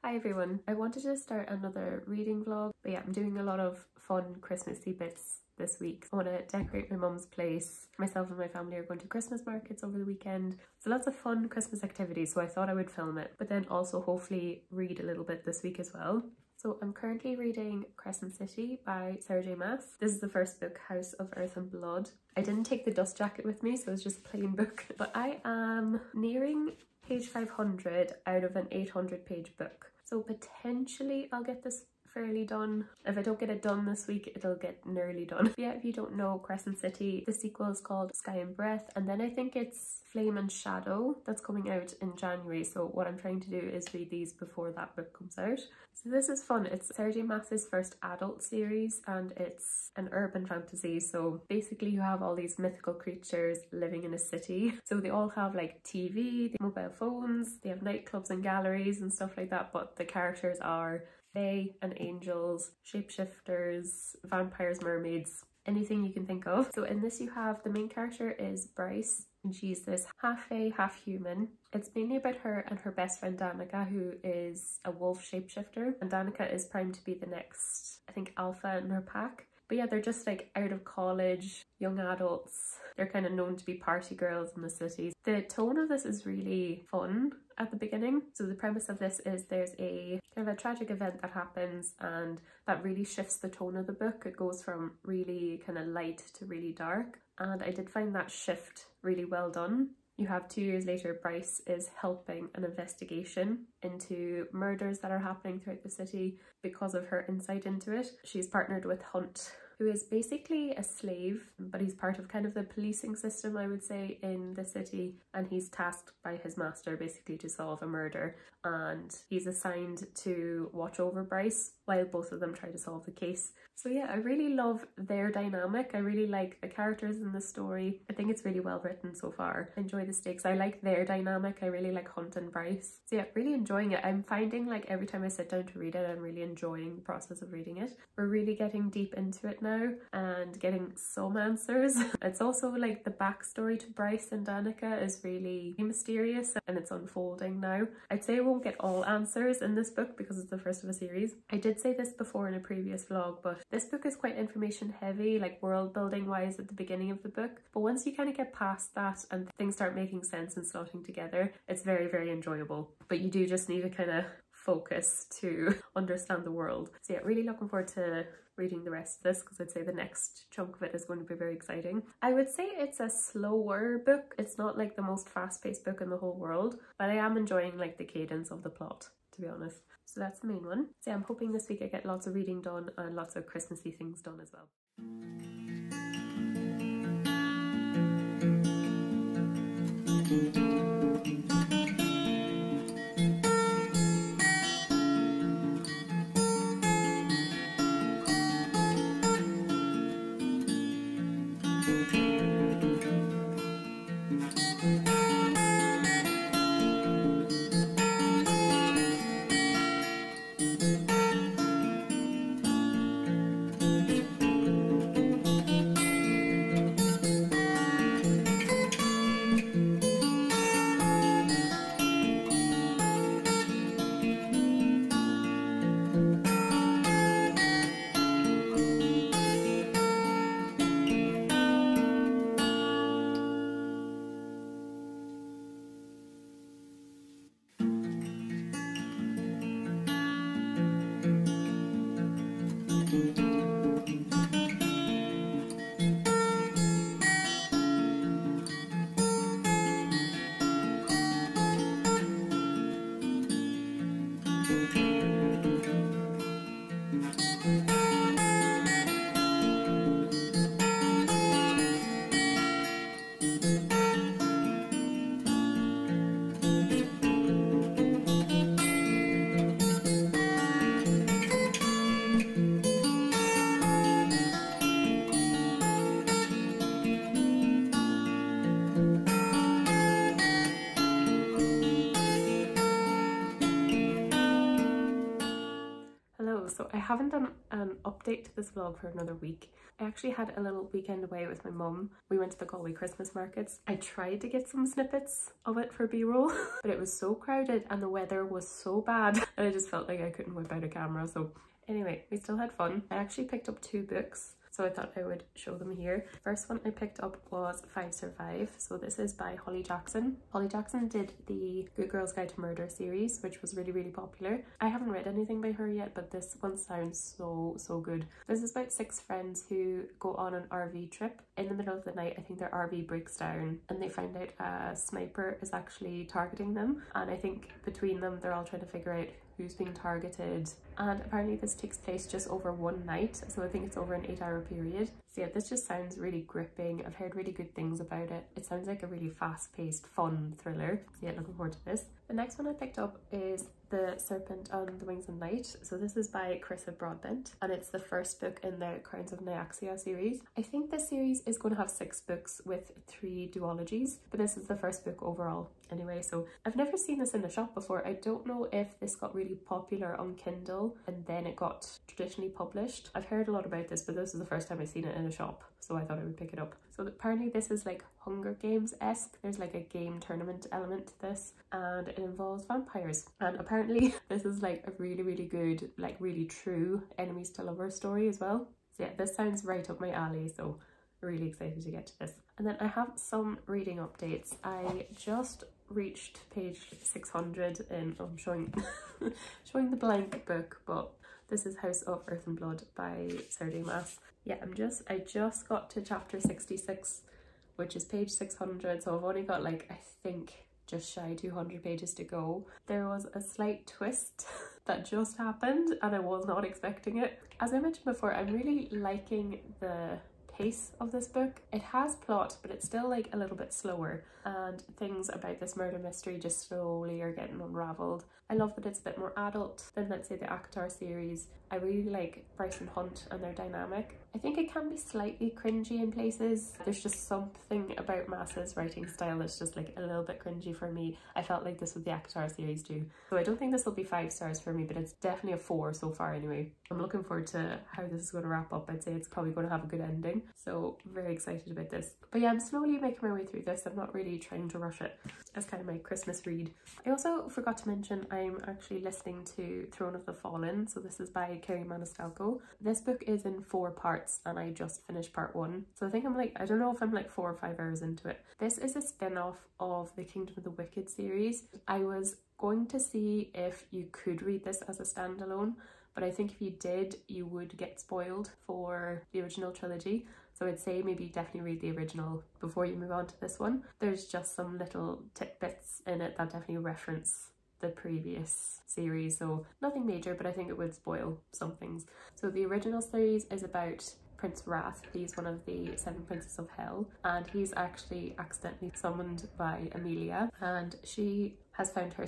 Hi everyone, I wanted to start another reading vlog, but yeah, I'm doing a lot of fun Christmassy bits this week. I want to decorate my mum's place. Myself and my family are going to Christmas markets over the weekend. So lots of fun Christmas activities, so I thought I would film it, but then also hopefully read a little bit this week as well. So I'm currently reading Crescent by Sarah J Maas. This is the first book, House of Earth and Blood. I didn't take the dust jacket with me, so it's just a plain book, but I am nearing page 500 out of an 800 page book. So potentially I'll get this fairly done. If I don't get it done this week, it'll get nearly done. But yeah, if you don't know Crescent City, the sequel is called Sky and Breath, and then I think it's Flame and Shadow that's coming out in January. So what I'm trying to do is read these before that book comes out. So this is fun. It's Sarah J Maas's first adult series and it's an urban fantasy. So basically you have all these mythical creatures living in a city. So they all have like TV, mobile phones, they have nightclubs and galleries and stuff like that, but the characters are fae and angels, shapeshifters, vampires, mermaids, anything you can think of. So in this you have the main character is Bryce, and she's this half fae, half human. It's mainly about her and her best friend Danica, who is a wolf shapeshifter, and Danica is primed to be the next, I think, alpha in her pack. But yeah, they're just like out of college, young adults. They're kind of known to be party girls in the city. The tone of this is really fun at the beginning. So the premise of this is there's a kind of a tragic event that happens and that really shifts the tone of the book. It goes from really kind of light to really dark. And I did find that shift really well done. You have 2 years later, Bryce is helping an investigation into murders that are happening throughout the city because of her insight into it. She's partnered with Hunt, who is basically a slave, but he's part of kind of the policing system, I would say, in the city. And he's tasked by his master basically to solve a murder. And he's assigned to watch over Bryce while both of them try to solve the case. So yeah, I really love their dynamic. I really like the characters in the story. I think it's really well written so far. I enjoy the stakes. I like their dynamic. I really like Hunt and Bryce. So yeah, really enjoying it. I'm finding like every time I sit down to read it, I'm really enjoying the process of reading it. We're really getting deep into it now and getting some answers. It's also like the backstory to Bryce and Danica is really mysterious and it's unfolding now. I'd say I won't get all answers in this book because it's the first of a series. I did say this before in a previous vlog, but this book is quite information heavy, like world building wise at the beginning of the book. But once you kind of get past that and things start making sense and slotting together, it's very, very enjoyable. But you do just need to kind of focus to understand the world. So yeah, really looking forward to reading the rest of this because I'd say the next chunk of it is going to be very exciting. I would say it's a slower book. It's not like the most fast-paced book in the whole world, but I am enjoying like the cadence of the plot, to be honest. So that's the main one. So yeah, I'm hoping this week I get lots of reading done and lots of Christmassy things done as well. Hello, so I haven't done an update to this vlog for another week. I actually had a little weekend away with my mum. We went to the Galway Christmas markets. I tried to get some snippets of it for b-roll, but it was so crowded and the weather was so bad that I just felt like I couldn't whip out a camera. So anyway, we still had fun. I actually picked up 2 books, so I thought I would show them here. First one I picked up was 5 Survive. So this is by Holly Jackson. Holly Jackson did the Good Girls Guide to Murder series, which was really, really popular. I haven't read anything by her yet, but this one sounds so good. This is about 6 friends who go on an RV trip. In the middle of the night, I think their RV breaks down and they find out a sniper is actually targeting them. And I think between them, they're all trying to figure out who's being targeted, and apparently this takes place just over one night, so I think it's over an 8-hour period. So yeah, this just sounds really gripping. I've heard really good things about it. It sounds like a really fast-paced, fun thriller. So yeah, looking forward to this. The next one I picked up is The Serpent on the Wings of Night. So this is by Crescent, and it's the first book in the Crowns of Nyaxia series. I think this series is going to have 6 books with 3 duologies, but this is the first book overall anyway. So I've never seen this in the shop before. I don't know if this got really popular on Kindle and then it got traditionally published. I've heard a lot about this, but this is the first time I've seen it in a shop, so I thought I would pick it up. So apparently this is like Hunger Games-esque. There's like a game tournament element to this, and it involves vampires. And apparently this is like a really good, like really true enemies to lovers story as well. So yeah, this sounds right up my alley, so really excited to get to this. And then I have some reading updates. I just reached page 600 in, oh, I'm showing showing the blank book, but this is House of Earth and Blood by Sarah J. Maas. Yeah, I just got to chapter 66, which is page 600, so I've only got like, I think, just shy 200 pages to go. There was a slight twist that just happened and I was not expecting it. As I mentioned before, I'm really liking the pace of this book. It has plot, but it's still like a little bit slower, and things about this murder mystery just slowly are getting unraveled. I love that it's a bit more adult than, let's say, the Akhtar series. I really like Bryce and Hunt and their dynamic. I think it can be slightly cringy in places. There's just something about Maas's writing style that's just like a little bit cringy for me. I felt like this with the Akhtar series too. So I don't think this will be 5 stars for me, but it's definitely a 4 so far anyway. I'm looking forward to how this is going to wrap up. I'd say it's probably going to have a good ending, so very excited about this. But yeah, I'm slowly making my way through this. I'm not really trying to rush it. It's kind of my Christmas read. I also forgot to mention I'm actually listening to Throne of the Fallen. So this is by Kerry Maniscalco. This book is in 4 parts and I just finished part 1. So I think I'm like, I don't know if I'm like 4 or 5 hours into it. This is a spin-off of the Kingdom of the Wicked series. I was going to see if you could read this as a standalone, but I think if you did, you would get spoiled for the original trilogy. So I'd say maybe definitely read the original before you move on to this one. There's just some little tidbits in it that definitely reference the previous series, so nothing major, but I think it would spoil some things. So the original series is about Prince Wrath. He's one of the 7 princes of hell, and he's actually accidentally summoned by Amelia, and she has found her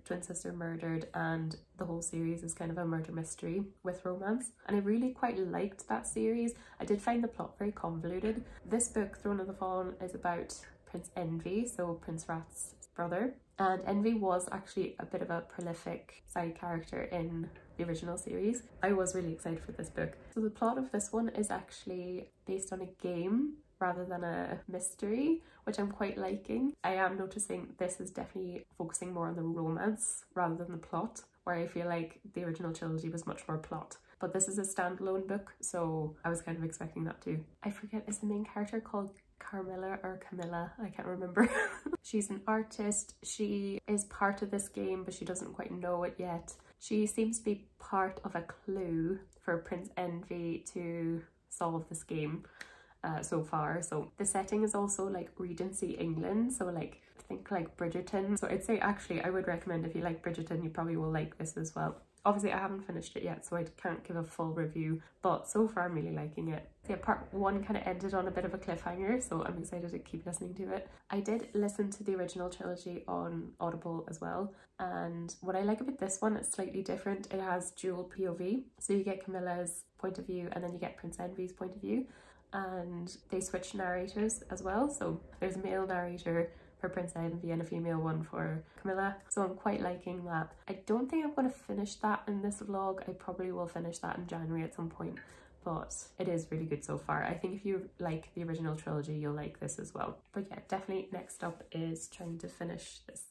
twin sister murdered, and the whole series is kind of a murder mystery with romance. And I really quite liked that series. I did find the plot very convoluted. This book, Throne of the Fallen, is about Prince Envy, so Prince Wrath's brother. And Envy was actually a bit of a prolific side character in the original series. I was really excited for this book. So the plot of this one is actually based on a game rather than a mystery, which I'm quite liking. I am noticing this is definitely focusing more on the romance rather than the plot, where I feel like the original trilogy was much more plot. But this is a standalone book, so I was kind of expecting that too. I forget, is the main character called Carmilla or Camilla? I can't remember. She's an artist. She is part of this game, but she doesn't quite know it yet. She seems to be part of a clue for Prince Envy to solve this game so far. So the setting is also like Regency England, so like think like Bridgerton. So I'd say actually I would recommend, if you like Bridgerton, you probably will like this as well. Obviously I haven't finished it yet, so I can't give a full review, but so far I'm really liking it. Yeah, part 1 kind of ended on a bit of a cliffhanger, so I'm excited to keep listening to it. I did listen to the original trilogy on Audible as well, and what I like about this one, it's slightly different. It has dual POV, so you get Camilla's point of view and then you get Prince Envy's point of view, and they switch narrators as well. So there's a male narrator, for Prince Envy and a female one for Camilla. So I'm quite liking that. I don't think I'm going to finish that in this vlog. I probably will finish that in January at some point, but it is really good so far. I think if you like the original trilogy, you'll like this as well. But yeah, definitely next up is trying to finish this.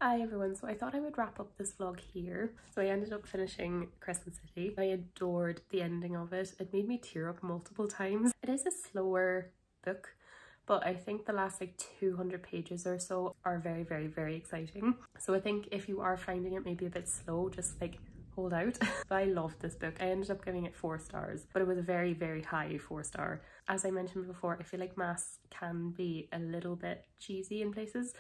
Hi everyone, so I thought I would wrap up this vlog here. So I ended up finishing Crescent City. I adored the ending of it. It made me tear up multiple times. It is a slower book, but I think the last like 200 pages or so are very, very, very exciting. So I think if you are finding it maybe a bit slow, just like hold out. But I loved this book. I ended up giving it 4 stars, but it was a very, very high 4-star. As I mentioned before, I feel like maths can be a little bit cheesy in places.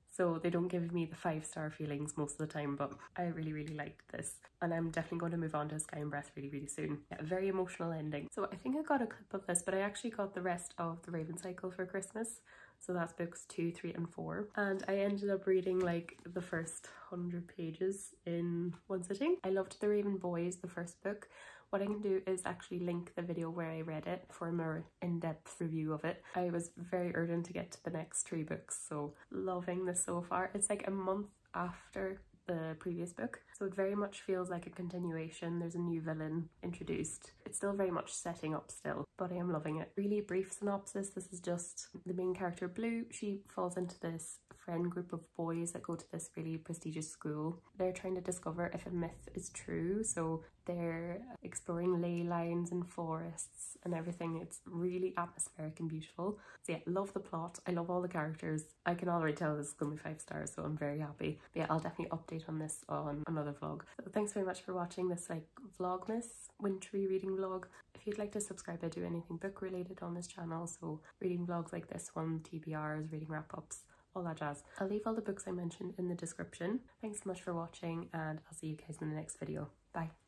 So they don't give me the 5-star feelings most of the time, but I really, really liked this. And I'm definitely going to move on to Sky and Breath really, really soon. Yeah, a very emotional ending. So I think I got a clip of this, but I actually got the rest of the Raven Cycle for Christmas. So that's books 2, 3 and 4. And I ended up reading like the first 100 pages in one sitting. I loved The Raven Boys, the first book. What I can do is actually link the video where I read it for a more in-depth review of it. I was very urgent to get to the next 3 books, so loving this so far. It's like a month after the previous book, so it very much feels like a continuation. There's a new villain introduced. It's still very much setting up still, but I am loving it. Really brief synopsis. This is just the main character Blue. She falls into this friend group of boys that go to this really prestigious school. They're trying to discover if a myth is true, so they're exploring ley lines and forests and everything. It's really atmospheric and beautiful. So yeah, love the plot. I love all the characters. I can already tell this is going to be 5 stars, so I'm very happy. But yeah, I'll definitely update on this on another vlog. So thanks very much for watching this like vlogmas wintry reading vlog. If you'd like to subscribe, I do anything book related on this channel, so reading vlogs like this one, TBRs, reading wrap-ups, all that jazz. I'll leave all the books I mentioned in the description. Thanks so much for watching, and I'll see you guys in the next video. Bye.